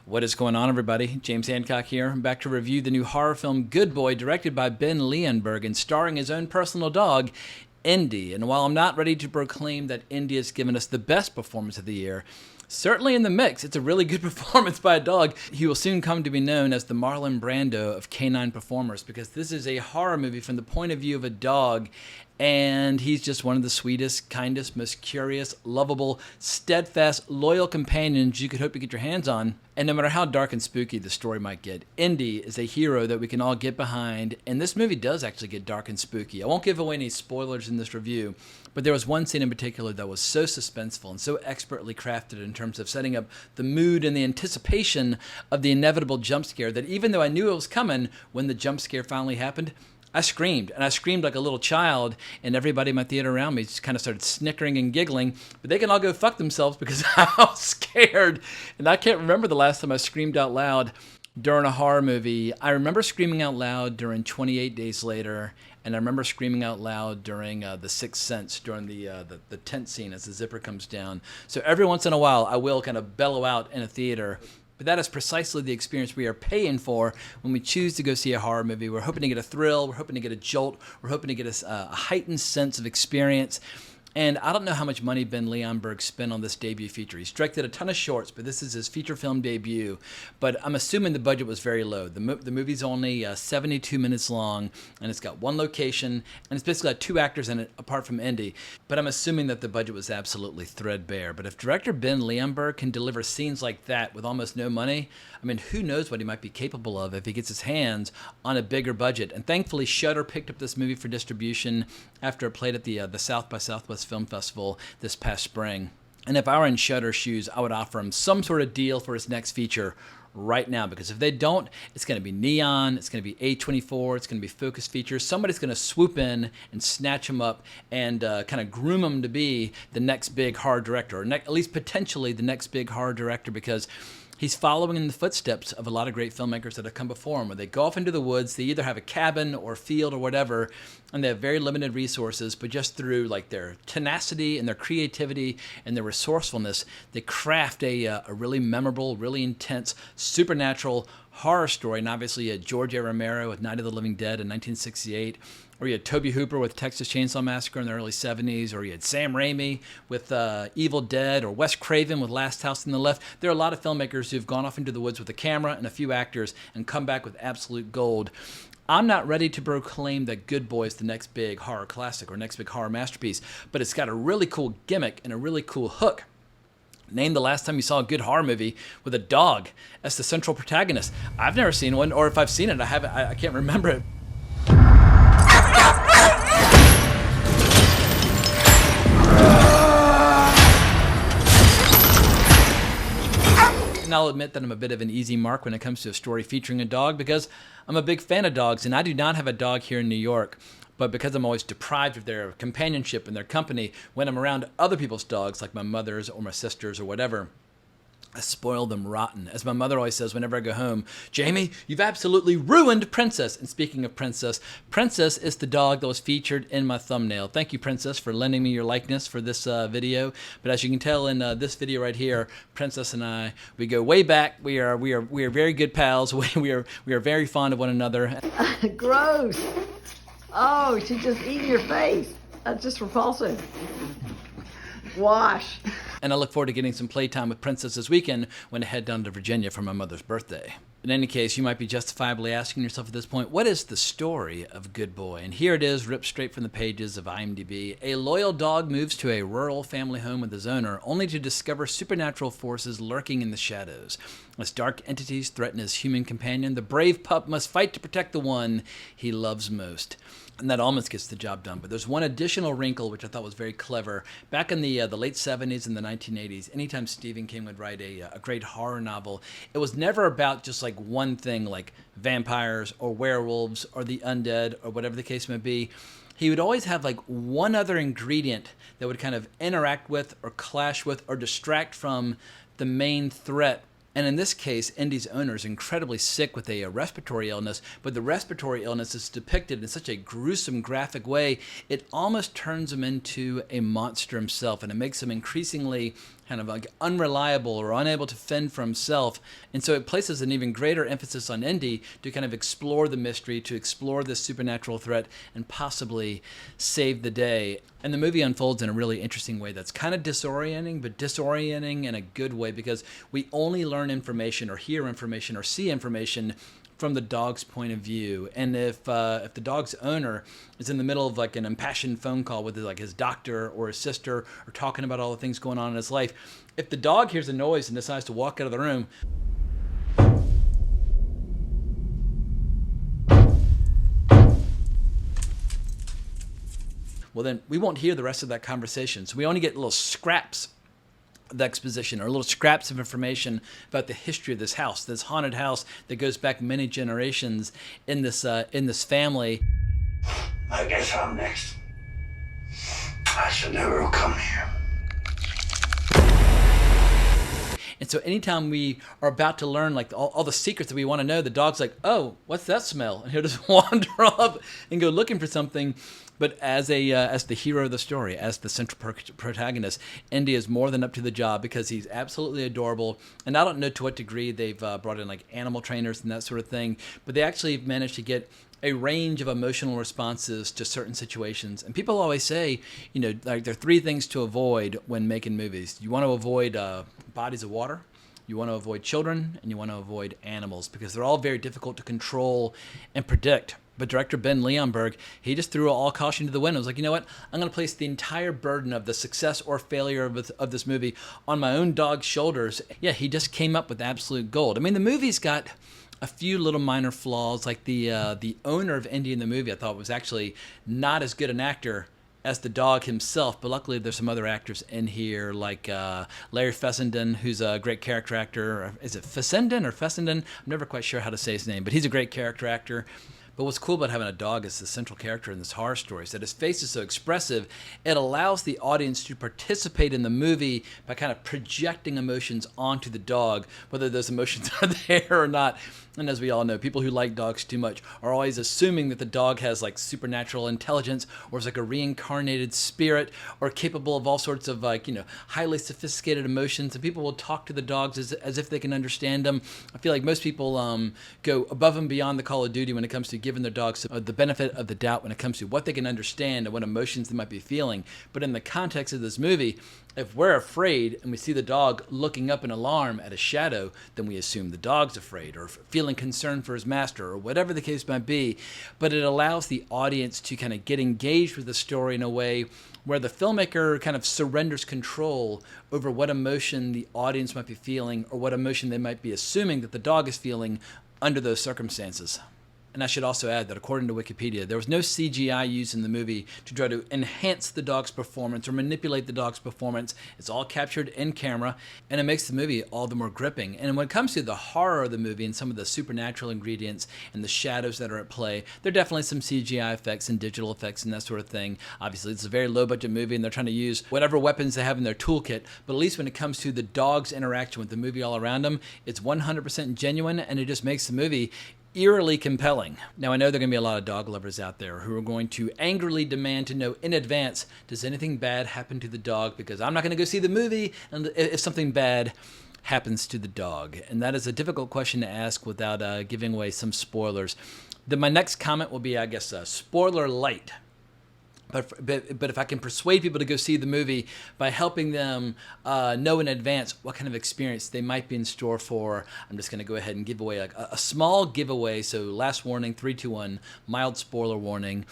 What is going on, everybody? James Hancock here. I'm back to review the new horror film Good Boy, directed by Ben Leonberg and starring his own personal dog, Indy. And while I'm not ready to proclaim that Indy has given us the best performance of the year, certainly in the mix, it's a really good performance by a dog. He will soon come to be known as the Marlon Brando of canine performers, because this is a horror movie from the point of view of a dog, and he's just one of the sweetest, kindest, most curious, lovable, steadfast, loyal companions you could hope to get your hands on. And no matter how dark and spooky the story might get, Indy is a hero that we can all get behind, and this movie does actually get dark and spooky. I won't give away any spoilers in this review, but there was one scene in particular that was so suspenseful and so expertly crafted in terms of setting up the mood and the anticipation of the inevitable jump scare that even though I knew it was coming, when the jump scare finally happened, I screamed, and I screamed like a little child, and everybody in my theater around me just kind of started snickering and giggling, but they can all go fuck themselves because I was scared, and I can't remember the last time I screamed out loud during a horror movie. I remember screaming out loud during 28 Days Later, and I remember screaming out loud during The Sixth Sense, during the tent scene as the zipper comes down. So every once in a while, I will kind of bellow out in a theater. But that is precisely the experience we are paying for when we choose to go see a horror movie. We're hoping to get a thrill. We're hoping to get a jolt. We're hoping to get a heightened sense of experience. And I don't know how much money Ben Leonberg spent on this debut feature. He's directed a ton of shorts, but this is his feature film debut. But I'm assuming the budget was very low. The movie's only 72 minutes long, and it's got one location, and it's basically got two actors in it, apart from Indy. But I'm assuming that the budget was absolutely threadbare. But if director Ben Leonberg can deliver scenes like that with almost no money, I mean, who knows what he might be capable of if he gets his hands on a bigger budget. And thankfully, Shudder picked up this movie for distribution after it played at the South by Southwest Film Festival this past spring. And if I were in Shudder's shoes, I would offer him some sort of deal for his next feature right now, because if they don't, it's going to be Neon, it's going to be A24, it's going to be Focus Features. Somebody's going to swoop in and snatch him up and kind of groom him to be the next big horror director, or at least potentially the next big horror director, because he's following in the footsteps of a lot of great filmmakers that have come before him, where they go off into the woods. They either have a cabin or field or whatever, and they have very limited resources, but just through like their tenacity and their creativity and their resourcefulness, they craft a really memorable, really intense, supernatural horror story. And obviously you had George A. Romero with Night of the Living Dead in 1968, or you had Tobe Hooper with Texas Chainsaw Massacre in the early 70s, or you had Sam Raimi with Evil Dead, or Wes Craven with Last House on the Left. There are a lot of filmmakers who've gone off into the woods with a camera and a few actors and come back with absolute gold. I'm not ready to proclaim that Good Boy is the next big horror classic or next big horror masterpiece, but it's got a really cool gimmick and a really cool hook. Name the last time you saw a good horror movie with a dog as the central protagonist. I've never seen one, or if I've seen it, I can't remember it. And I'll admit that I'm a bit of an easy mark when it comes to a story featuring a dog, because I'm a big fan of dogs, and I do not have a dog here in New York. But because I'm always deprived of their companionship and their company when I'm around other people's dogs, like my mother's or my sister's or whatever, I spoil them rotten. As my mother always says whenever I go home, Jamie, you've absolutely ruined Princess. And speaking of Princess, Princess is the dog that was featured in my thumbnail. Thank you, Princess, for lending me your likeness for this video. But as you can tell in this video right here, Princess and I, we go way back. We are very good pals. We are very fond of one another. Gross. Oh, she just eating your face. That's just repulsive. Wash. And I look forward to getting some playtime with Princess this weekend when I head down to Virginia for my mother's birthday. In any case, you might be justifiably asking yourself at this point, what is the story of Good Boy? And here it is, ripped straight from the pages of IMDb. A loyal dog moves to a rural family home with his owner, only to discover supernatural forces lurking in the shadows. As dark entities threaten his human companion, the brave pup must fight to protect the one he loves most. And that almost gets the job done. But there's one additional wrinkle which I thought was very clever. Back in the late 70s and the 1980s, anytime Stephen King would write a great horror novel, it was never about just like one thing, like vampires or werewolves or the undead or whatever the case may be. He would always have like one other ingredient that would kind of interact with or clash with or distract from the main threat And in this case, Indy's owner is incredibly sick with a respiratory illness, but the respiratory illness is depicted in such a gruesome, graphic way, it almost turns him into a monster himself, and it makes him increasingly kind of like unreliable or unable to fend for himself. And so it places an even greater emphasis on Indy to kind of explore the mystery, to explore this supernatural threat, and possibly save the day. And the movie unfolds in a really interesting way that's kind of disorienting, but disorienting in a good way, because we only learn information or hear information or see information from the dog's point of view. And if the dog's owner is in the middle of like an impassioned phone call with like his doctor or his sister, or talking about all the things going on in his life, if the dog hears a noise and decides to walk out of the room, well, then we won't hear the rest of that conversation. So we only get little scraps of exposition or little scraps of information about the history of this house, this haunted house that goes back many generations in this family. I guess I'm next. I should never have come here. And so anytime we are about to learn like all the secrets that we want to know, the dog's like, oh, what's that smell? And he'll just wander off and go looking for something. But as the hero of the story, as the central protagonist, Indy is more than up to the job because he's absolutely adorable. And I don't know to what degree they've brought in like animal trainers and that sort of thing, but they actually managed to get a range of emotional responses to certain situations. And people always say, like there are three things to avoid when making movies. You want to avoid bodies of water, you want to avoid children, and you want to avoid animals, because they're all very difficult to control and predict. But director Ben Leonberg, he just threw all caution to the wind. I was like, you know what? I'm going to place the entire burden of the success or failure of this movie on my own dog's shoulders. Yeah, he just came up with absolute gold. I mean, the movie's got a few little minor flaws, like the owner of Indy in the movie I thought was actually not as good an actor as the dog himself, but luckily there's some other actors in here, like Larry Fessenden, who's a great character actor. Is it Fessenden or Fessenden? I'm never quite sure how to say his name, but he's a great character actor. But what's cool about having a dog as the central character in this horror story is that his face is so expressive, it allows the audience to participate in the movie by kind of projecting emotions onto the dog, whether those emotions are there or not. And as we all know, people who like dogs too much are always assuming that the dog has like supernatural intelligence, or is like a reincarnated spirit, or capable of all sorts of highly sophisticated emotions. And people will talk to the dogs as if they can understand them. I feel like most people go above and beyond the Call of Duty when it comes to giving their dogs the benefit of the doubt when it comes to what they can understand and what emotions they might be feeling. But in the context of this movie, if we're afraid and we see the dog looking up in alarm at a shadow, then we assume the dog's afraid or feeling concerned for his master or whatever the case might be. But it allows the audience to kind of get engaged with the story in a way where the filmmaker kind of surrenders control over what emotion the audience might be feeling or what emotion they might be assuming that the dog is feeling under those circumstances. And I should also add that according to Wikipedia, there was no CGI used in the movie to try to enhance the dog's performance or manipulate the dog's performance. It's all captured in camera, and it makes the movie all the more gripping. And when it comes to the horror of the movie and some of the supernatural ingredients and the shadows that are at play, there are definitely some CGI effects and digital effects and that sort of thing. Obviously, it's a very low-budget movie, and they're trying to use whatever weapons they have in their toolkit. But at least when it comes to the dog's interaction with the movie all around them, it's 100% genuine, and it just makes the movie eerily compelling. Now, I know there are going to be a lot of dog lovers out there who are going to angrily demand to know in advance, does anything bad happen to the dog? Because I'm not going to go see the movie and if something bad happens to the dog. And that is a difficult question to ask without giving away some spoilers. Then my next comment will be, I guess, spoiler light. But if I can persuade people to go see the movie by helping them know in advance what kind of experience they might be in store for, I'm just going to go ahead and give away like a small giveaway. So last warning, 3, 2, 1, mild spoiler warning.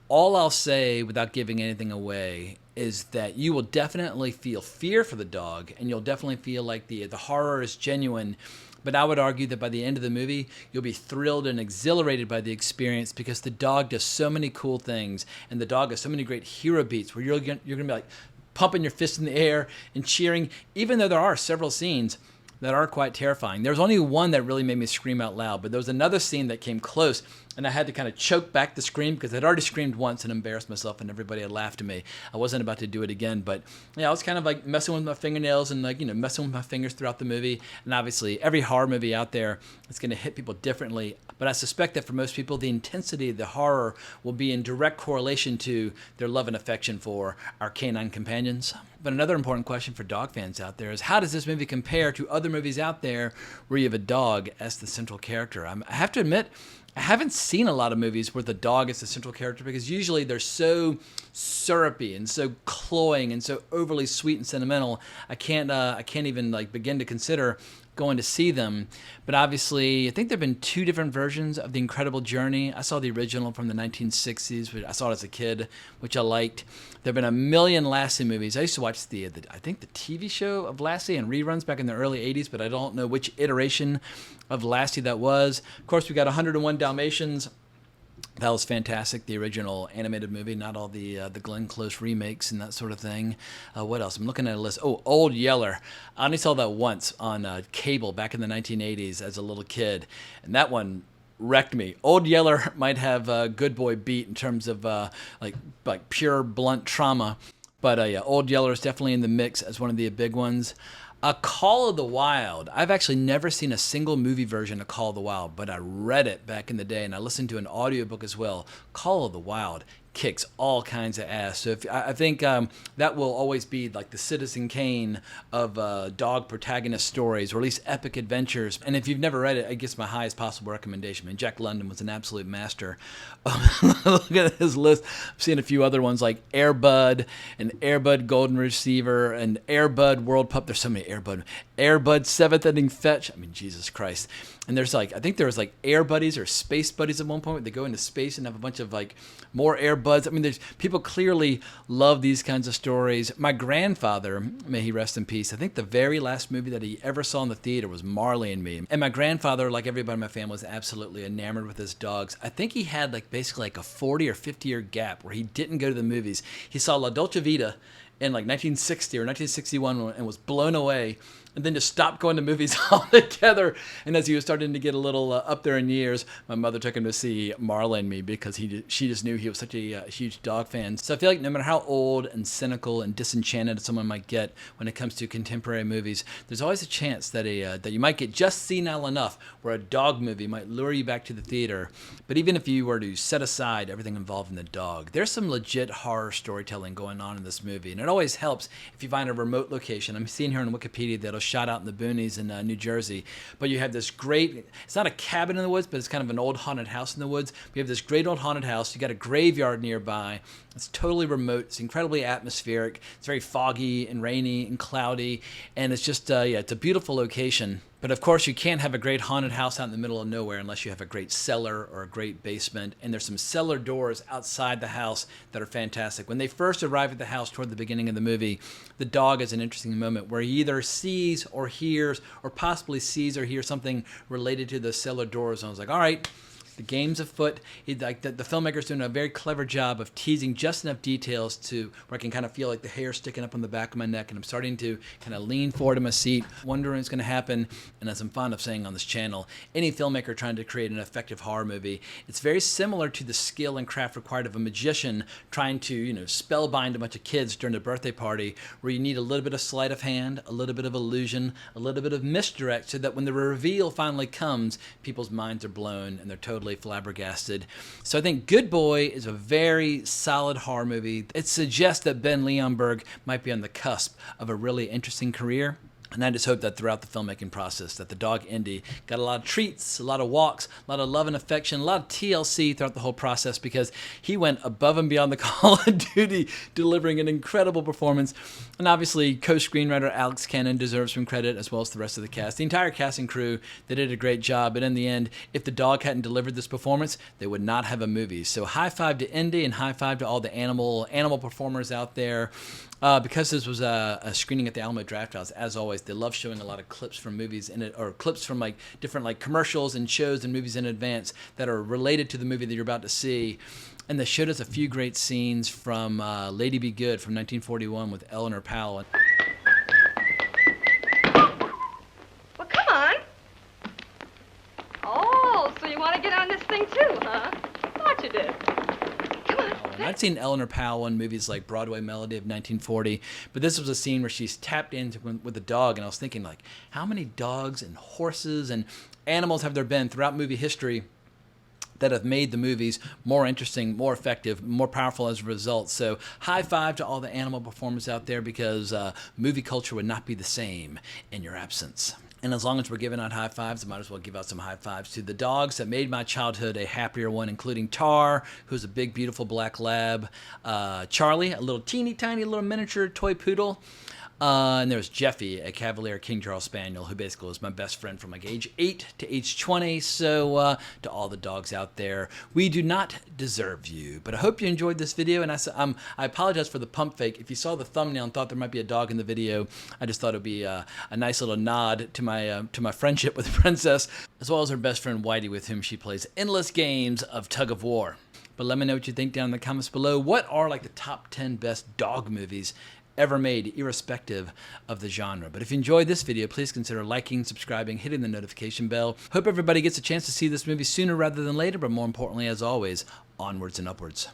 All I'll say without giving anything away is that you will definitely feel fear for the dog, and you'll definitely feel like the horror is genuine. But I would argue that by the end of the movie, you'll be thrilled and exhilarated by the experience because the dog does so many cool things, and the dog has so many great hero beats where you're going to be like pumping your fist in the air and cheering, even though there are several scenes that are quite terrifying. There was only one that really made me scream out loud, but there was another scene that came close, and I had to kind of choke back the scream because I'd already screamed once and embarrassed myself, and everybody had laughed at me. I wasn't about to do it again, but yeah, I was kind of like messing with my fingernails and messing with my fingers throughout the movie. And obviously, every horror movie out there is going to hit people differently. But I suspect that for most people, the intensity of the horror will be in direct correlation to their love and affection for our canine companions. But another important question for dog fans out there is, how does this movie compare to other movies out there where you have a dog as the central character? I have to admit, I haven't seen a lot of movies where the dog is the central character, because usually they're so syrupy and so cloying and so overly sweet and sentimental. I can't even begin to consider going to see them. But obviously, I think there have been two different versions of The Incredible Journey. I saw the original from the 1960s, which I saw it as a kid, which I liked. There have been a million Lassie movies. I used to watch the TV show of Lassie and reruns back in the early 80s, but I don't know which iteration of Lassie that was. Of course, we got 101 Dalmatians. That was fantastic, the original animated movie, not all the Glenn Close remakes and that sort of thing. What else? I'm looking at a list. Oh, Old Yeller. I only saw that once on cable back in the 1980s as a little kid, and that one wrecked me. Old Yeller might have a Good Boy beat in terms of like pure blunt trauma, but yeah, Old Yeller is definitely in the mix as one of the big ones. A Call of the Wild. I've actually never seen a single movie version of Call of the Wild, but I read it back in the day, and I listened to an audiobook as well. Call of the Wild kicks all kinds of ass. So I think that will always be like the Citizen Kane of dog protagonist stories, or at least epic adventures. And if you've never read it, it gets my highest possible recommendation. I mean, Jack London was an absolute master. Look at his list. I've seen a few other ones like Air Bud and Air Bud Golden Receiver and Air Bud World Pup. There's so many Air Bud. Air Bud Seventh Inning Fetch. I mean, Jesus Christ. And there's I think there was Air Buddies or Space Buddies at one point where they go into space and have a bunch of more Air Buds. I mean, there's people clearly love these kinds of stories. My grandfather, may he rest in peace, I think the very last movie that he ever saw in the theater was Marley and Me. And my grandfather, like everybody in my family, was absolutely enamored with his dogs. I think he had basically a 40 or 50 year gap where he didn't go to the movies. He saw La Dolce Vita in 1960 or 1961 and was blown away, and then just stopped going to movies altogether. And as he was starting to get a little up there in years, my mother took him to see Marley and Me because she just knew he was such a huge dog fan. So I feel like no matter how old and cynical and disenchanted someone might get when it comes to contemporary movies, there's always a chance that that you might get just senile enough where a dog movie might lure you back to the theater. But even if you were to set aside everything involving the dog, there's some legit horror storytelling going on in this movie. And it always helps if you find a remote location. I'm seeing here on Wikipedia that shot out in the boonies in New Jersey, but you have this great, it's not a cabin in the woods, but it's kind of an old haunted house in the woods. We have this great old haunted house. You got a graveyard nearby. It's totally remote. It's incredibly atmospheric. It's very foggy and rainy and cloudy, and it's just it's a beautiful location. But of course, you can't have a great haunted house out in the middle of nowhere unless you have a great cellar or a great basement. And there's some cellar doors outside the house that are fantastic. When they first arrive at the house toward the beginning of the movie, the dog has an interesting moment where he either sees or hears, or possibly sees or hears something related to the cellar doors. And I was like, all right, the game's afoot. The filmmaker's doing a very clever job of teasing just enough details to where I can kind of feel like the hair sticking up on the back of my neck, and I'm starting to kind of lean forward in my seat, wondering what's going to happen. And as I'm fond of saying on this channel, any filmmaker trying to create an effective horror movie, it's very similar to the skill and craft required of a magician trying to, spellbind a bunch of kids during a birthday party, where you need a little bit of sleight of hand, a little bit of illusion, a little bit of misdirect, so that when the reveal finally comes, people's minds are blown and they're totally flabbergasted. So I think Good Boy is a very solid horror movie. It suggests that Ben Leonberg might be on the cusp of a really interesting career. And I just hope that throughout the filmmaking process that the dog Indy got a lot of treats, a lot of walks, a lot of love and affection, a lot of TLC throughout the whole process, because he went above and beyond the call of duty, delivering an incredible performance. And obviously, co-screenwriter Alex Cannon deserves some credit, as well as the rest of the cast. The entire cast and crew, they did a great job. But in the end, if the dog hadn't delivered this performance, they would not have a movie. So high five to Indy, and high five to all the animal performers out there. Because this was a screening at the Alamo Drafthouse, as always, they love showing a lot of clips from movies in it, or clips from different commercials and shows and movies in advance that are related to the movie that you're about to see. And they showed us a few great scenes from Lady Be Good from 1941 with Eleanor Powell. get on this thing too, huh? Thought you did. Come on. And I'd seen Eleanor Powell in movies like Broadway Melody of 1940, but this was a scene where she's tapped into with a dog, and I was thinking, like, how many dogs and horses and animals have there been throughout movie history that have made the movies more interesting, more effective, more powerful as a result? So high five to all the animal performers out there, because movie culture would not be the same in your absence. And as long as we're giving out high fives, I might as well give out some high fives to the dogs that made my childhood a happier one, including Tar, who's a big, beautiful black lab, Charlie, a little teeny tiny little miniature toy poodle, and there's Jeffy, a Cavalier King Charles Spaniel, who basically was my best friend from like age 8 to age 20. So to all the dogs out there, we do not deserve you. But I hope you enjoyed this video, and I apologize for the pump fake. If you saw the thumbnail and thought there might be a dog in the video, I just thought it would be a nice little nod to my friendship with Princess, as well as her best friend Whitey, with whom she plays endless games of tug of war. But let me know what you think down in the comments below. What are like the top 10 best dog movies ever made, irrespective of the genre? But if you enjoyed this video, please consider liking, subscribing, hitting the notification bell. Hope everybody gets a chance to see this movie sooner rather than later, but more importantly, as always, onwards and upwards.